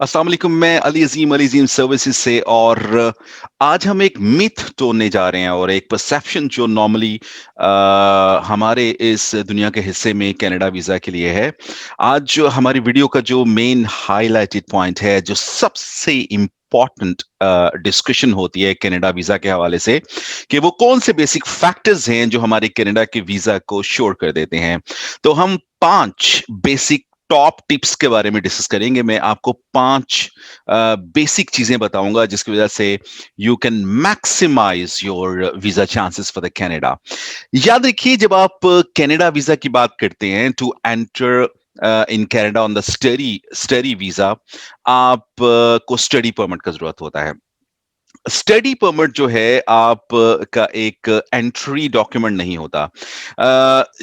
अस्सलाम वालेकुम। मैं अली अजीम सर्विसेज से और आज हम एक मिथ तोड़ने जा रहे हैं और एक परसेप्शन जो नॉर्मली हमारे इस दुनिया के हिस्से में कनाडा वीजा के लिए है। आज जो हमारी वीडियो का जो मेन हाईलाइटेड पॉइंट है, जो सबसे इम्पोर्टेंट डिस्कशन होती है कनाडा वीजा के हवाले से, कि वो कौन से बेसिक फैक्टर्स हैं जो हमारे कनाडा के वीजा को श्योर कर देते हैं। तो हम 5 बेसिक टॉप टिप्स के बारे में डिस्कस करेंगे। मैं आपको 5 बेसिक चीजें बताऊंगा जिसकी वजह से you can maximise your visa chances for the Canada. याद रखिए, जब आप कनाडा वीजा की बात करते हैं to enter in Canada on the study visa, आप को स्टडी परमिट का जरूरत होता है। स्टडी परमिट जो है आप का एक एंट्री डॉक्यूमेंट नहीं होता।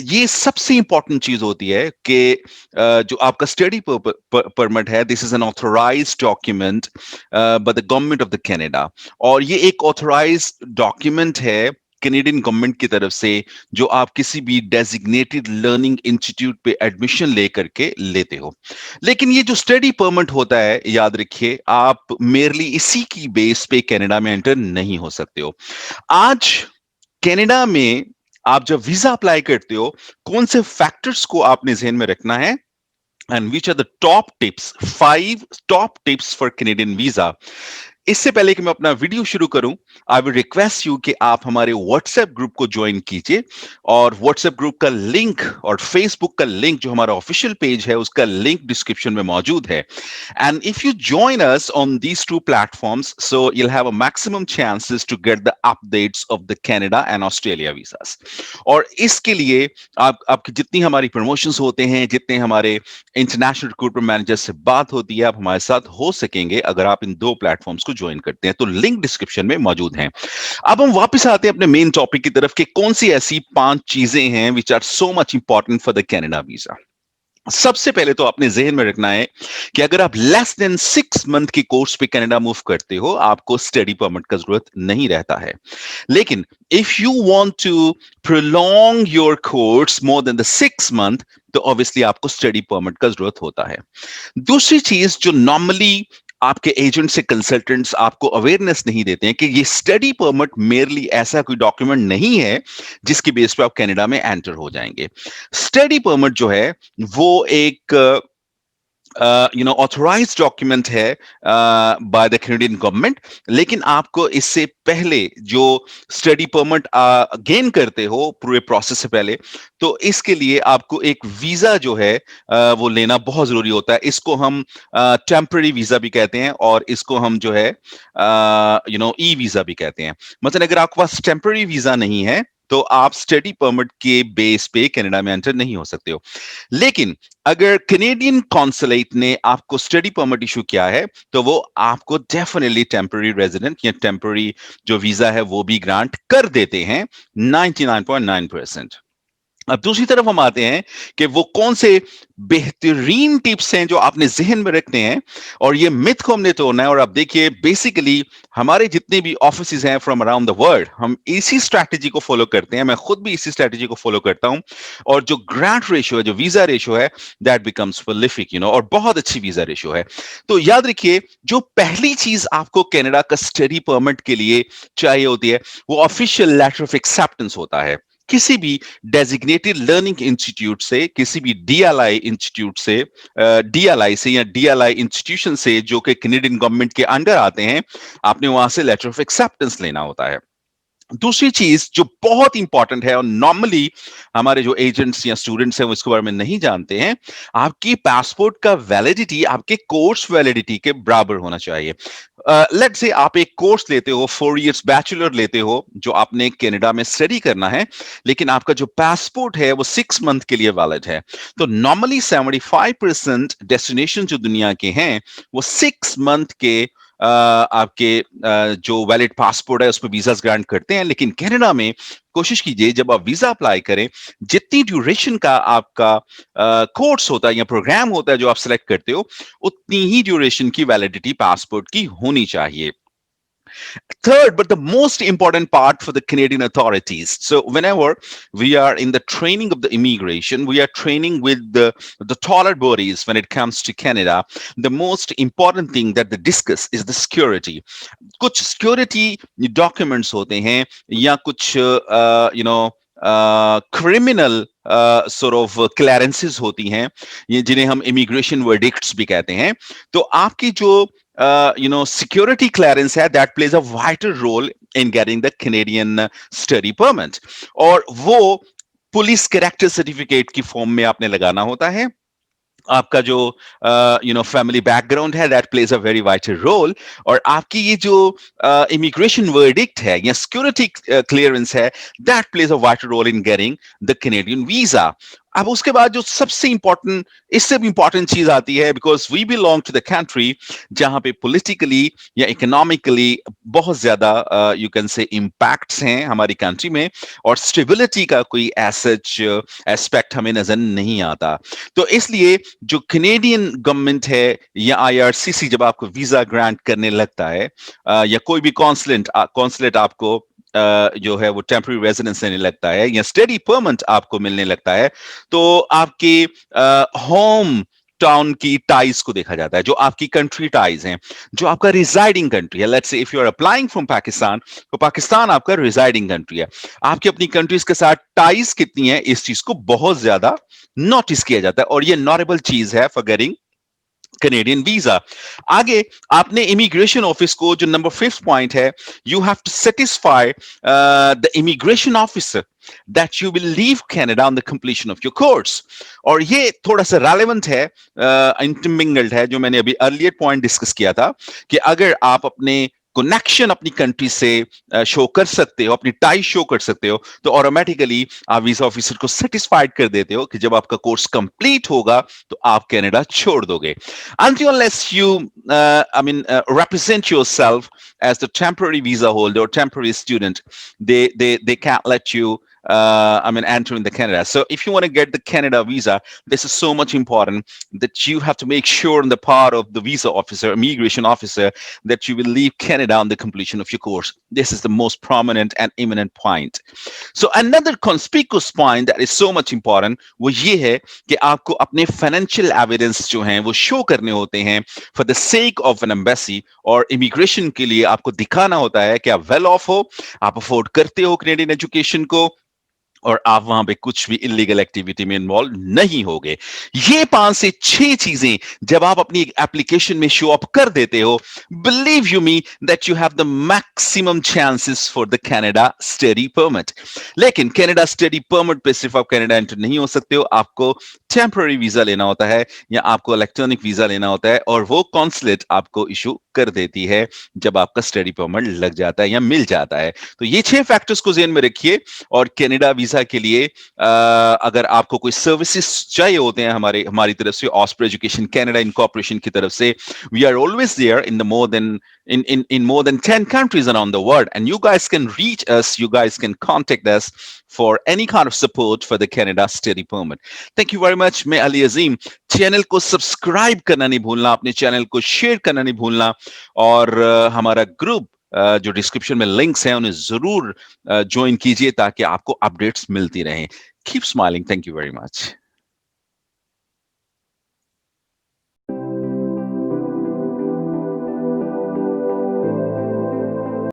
ये सबसे इंपॉर्टेंट चीज होती है कि जो आपका स्टडी परमिट है, this is an authorised document by the government of the Canada. और ये एक ऑथोराइज्ड डॉक्यूमेंट है कैनेडियन गवर्नमेंट की तरफ से, जो आप किसी भी डेजिग्नेटेड लर्निंग इंस्टीट्यूट पे एडमिशन लेकर के लेते हो। लेकिन ये जो स्टडी परमिट होता है, याद रखिए, आप मेरली इसी की बेस पे कनाडा में एंटर नहीं हो सकते हो। आज कनाडा में आप जब वीजा अप्लाई करते हो, कौन से फैक्टर्स को आपने ध्यान में रखना है, and which are the top tips, 5 top tips for Canadian visa. इससे पहले कि मैं अपना वीडियो शुरू करूं, आई विल रिक्वेस्ट यू कि आप हमारे व्हाट्सएप ग्रुप को ज्वाइन कीजिए। और व्हाट्सएप ग्रुप का लिंक और फेसबुक का लिंक, जो हमारा ऑफिशियल पेज है, उसका लिंक डिस्क्रिप्शन में मौजूद है। And if you join us on these two platforms, so you'll have a maximum chances to get the updates of the Canada and Australia visas। और इसके लिए आपकी जितनी हमारी प्रमोशंस होते हैं, जितने हमारे इंटरनेशनल रिक्रूटमेंट मैनेजर से बात होती है, आप हमारे साथ हो सकेंगे अगर आप इन 2 प्लेटफॉर्म्स को ज्वाइन करते हैं। तो लिंक डिस्क्रिप्शन में मौजूद है। अब हम वापस आते हैं अपने मेन टॉपिक की तरफ कि कौन सी ऐसी 5 चीजें हैं which are so much important for the Canada visa. सबसे पहले तो अपने जहन में रखना है कि अगर आप लेस देन 6 मंथ के कोर्स पे कनाडा मूव करते हो, आपको स्टडी परमिट का जरूरत नहीं रहता है। लेकिन if you want to prolong your course more than the 6 month, तो ऑब्वियसली आपको स्टडी परमिट का जरूरत होता है। दूसरी चीज जो नॉर्मली आपके एजेंट से कंसल्टेंट्स आपको अवेयरनेस नहीं देते हैं, कि ये स्टडी परमिट मेरली ऐसा कोई डॉक्यूमेंट नहीं है जिसकी बेस पे आप कनाडा में एंटर हो जाएंगे। स्टडी परमिट जो है वो एक ऑथोराइज डॉक्यूमेंट है बाय द कैनेडियन गवर्नमेंट। लेकिन आपको इससे पहले जो स्टडी परमिट गेन करते हो पूरे प्रोसेस से पहले, तो इसके लिए आपको एक वीजा जो है वो लेना बहुत जरूरी होता है। इसको हम टेम्पररी वीजा भी कहते हैं और इसको हम जो है ई वीजा भी कहते हैं। मतलब अगर आपके पास टेम्पररी वीजा नहीं है, तो आप स्टडी परमिट के बेस पे कनाडा में एंटर नहीं हो सकते हो। लेकिन अगर कैनेडियन कॉन्सुलेट ने आपको स्टडी परमिट इशू किया है, तो वो आपको डेफिनेटली टेम्पररी रेजिडेंट या टेम्पररी जो वीजा है वो भी ग्रांट कर देते हैं 99.9%। अब दूसरी तरफ हम आते हैं कि वो कौन से बेहतरीन टिप्स हैं जो आपने जहन में रखने हैं, और ये मिथ को हमने तोड़ना है। और आप देखिए, बेसिकली हमारे जितने भी ऑफिसेज हैं फ्रॉम अराउंड द वर्ल्ड, हम इसी स्ट्रैटेजी को फॉलो करते हैं। मैं खुद भी इसी स्ट्रैटेजी को फॉलो करता हूं। और जो ग्रांट रेशियो है, जो वीजा रेशियो है, दैट बिकम्स प्रोलिफिक, और बहुत अच्छी वीजा रेशियो है। तो याद रखिए, जो पहली चीज आपको कनाडा का स्टडी परमिट के लिए चाहिए होती है, वो ऑफिशियल लेटर ऑफ एक्सेप्टेंस होता है। किसी भी डेजिग्नेटेड लर्निंग इंस्टीट्यूट से, किसी भी डीएलआई इंस्टीट्यूट से, डीएलआई से या डीएलआई इंस्टीट्यूशन से जो कि कैनेडियन गवर्नमेंट के अंडर आते हैं, आपने वहां से लेटर ऑफ एक्सेप्टेंस लेना होता है। दूसरी चीज जो बहुत इंपॉर्टेंट है और नॉर्मली हमारे जो एजेंट्स या स्टूडेंट्स हैं वो इसके बारे में नहीं जानते हैं, आपकी पासपोर्ट का वैलिडिटी आपके कोर्स वैलिडिटी के बराबर होना चाहिए। लेट्स से आप एक कोर्स लेते हो, 4 इयर्स बैचलर लेते हो, जो आपने कनाडा में स्टडी करना है, लेकिन आपका जो पासपोर्ट है वो 6 मंथ के लिए वैलिड है। तो नॉर्मली 75% डेस्टिनेशन जो दुनिया के हैं वो 6 मंथ के आपके जो वैलिड पासपोर्ट है उस पर वीजा ग्रांट करते हैं। लेकिन कनाडा में कोशिश कीजिए, जब आप वीजा अप्लाई करें, जितनी ड्यूरेशन का आपका कोर्स होता है या प्रोग्राम होता है जो आप सिलेक्ट करते हो, उतनी ही ड्यूरेशन की वैलिडिटी पासपोर्ट की होनी चाहिए। Third, but the most important part for the Canadian authorities. So, whenever we are in the training of the immigration, we are training with the taller bodies when it comes to Canada. The most important thing that they discuss is the security. कुछ security documents होते हैं या कुछ criminal sort of clearances होती हैं ये जिन्हें हम इमिग्रेशन वर्डिक्ट्स भी कहते हैं तो आपकी जो security clearance है that plays a vital role in getting the Canadian study permit और वो पुलिस कैरेक्टर सर्टिफिकेट की फॉर्म में आपने लगाना होता है आपका जो फैमिली बैकग्राउंड है that plays a very vital role और आपकी ये जो इमिग्रेशन वर्डिक्ट है या सिक्योरिटी क्लियरेंस है that plays a vital role in getting the Canadian visa अब उसके बाद जो सबसे इंपॉर्टेंट इससे भी इंपॉर्टेंट चीज आती है because we belong to the country जहां पे पॉलिटिकली या इकोनॉमिकली बहुत ज्यादा यू कैन से इम्पैक्ट्स हैं हमारी कंट्री में और स्टेबिलिटी का कोई सच एस्पेक्ट हमें नजर नहीं आता तो इसलिए जो कैनेडियन गवर्नमेंट है या आईआरसीसी जब आपको वीजा ग्रांट करने लगता है या कोई भी कॉन्सुलेट आपको जो है वो टेम्पररी रेजिडेंस देने लगता है या स्टडी परमिट आपको मिलने लगता है तो आपके होम टाउन की टाइज को देखा जाता है जो आपकी कंट्री टाइज हैं जो आपका रिजाइडिंग कंट्री है let's say if you are applying from Pakistan तो पाकिस्तान आपका रिजाइडिंग कंट्री है आपकी अपनी कंट्रीज के साथ टाइज कितनी है इस चीज को बहुत ज्यादा नोटिस किया जाता है और ये नॉरेबल चीज है फॉर गेटिंग कैनेडियन वीजा आगे आपने इमिग्रेशन ऑफिस को जो नंबर 5th पॉइंट है you have to satisfy the immigration officer that you will leave Canada on the completion of your course और ये थोड़ा सा रेलेवेंट है इंटरमिंगल्ड है जो मैंने अभी अर्लियर पॉइंट डिस्कस किया था कि अगर आप अपने कनेक्शन अपनी कंट्री से शो कर सकते हो अपनी टाई शो कर सकते हो तो ऑटोमेटिकली आप वीजा ऑफिसर को सेटिस्फाइड कर देते हो कि जब आपका कोर्स कंप्लीट होगा तो आप कनाडा छोड़ दोगे until unless you represent yourself as the temporary visa holder or temporary student they can't let you enter in the Canada. So if you want to get the Canada visa, this is so much important that you have to make sure on the part of the visa officer, immigration officer, that you will leave Canada on the completion of your course. This is the most prominent and imminent point. So another conspicuous point that is so much important, वो ये है कि आपको अपने financial evidence जो हैं वो show करने होते हैं for the sake of an embassy और immigration के लिए आपको दिखाना होता है कि आप well off हो, आप afford करते हो Canadian education को और आप वहां पे कुछ भी इलीगल एक्टिविटी में इन्वॉल्व नहीं होगे ये 5 से 6 चीजें जब आप अपनी एप्लीकेशन में शो अप कर देते हो believe you me that you have the maximum chances for the Canada study permit लेकिन कनाडा स्टडी परमिट पे सिर्फ आप कनाडा एंटर नहीं हो सकते हो आपको टेम्पररी वीजा लेना होता है या आपको इलेक्ट्रॉनिक वीजा लेना होता है और वो कॉन्सुलेट आपको इशू कर देती है जब आपका स्टडी परमिट लग जाता है या मिल जाता है तो ये 6 फैक्टर्स को ध्यान में रखिए और कनाडा वीजा के लिए अगर आपको कोई सर्विसेज चाहिए होते हैं हमारी तरफ से ऑस्प्रो एजुकेशन कनाडा इनकॉर्पोरेशन की तरफ से we are always there in the more than in more than 10 countries around the world and you guys can reach us you guys can contact us for any kind of support for the Canada study permit thank you very much मैं अली अजीम channel को subscribe करना नहीं भूलना अपने channel को share करना नहीं भूलना और हमारा ग्रुप जो डिस्क्रिप्शन में लिंक्स हैं उन्हें जरूर ज्वाइन कीजिए ताकि आपको अपडेट्स मिलती रहें keep smiling thank you very much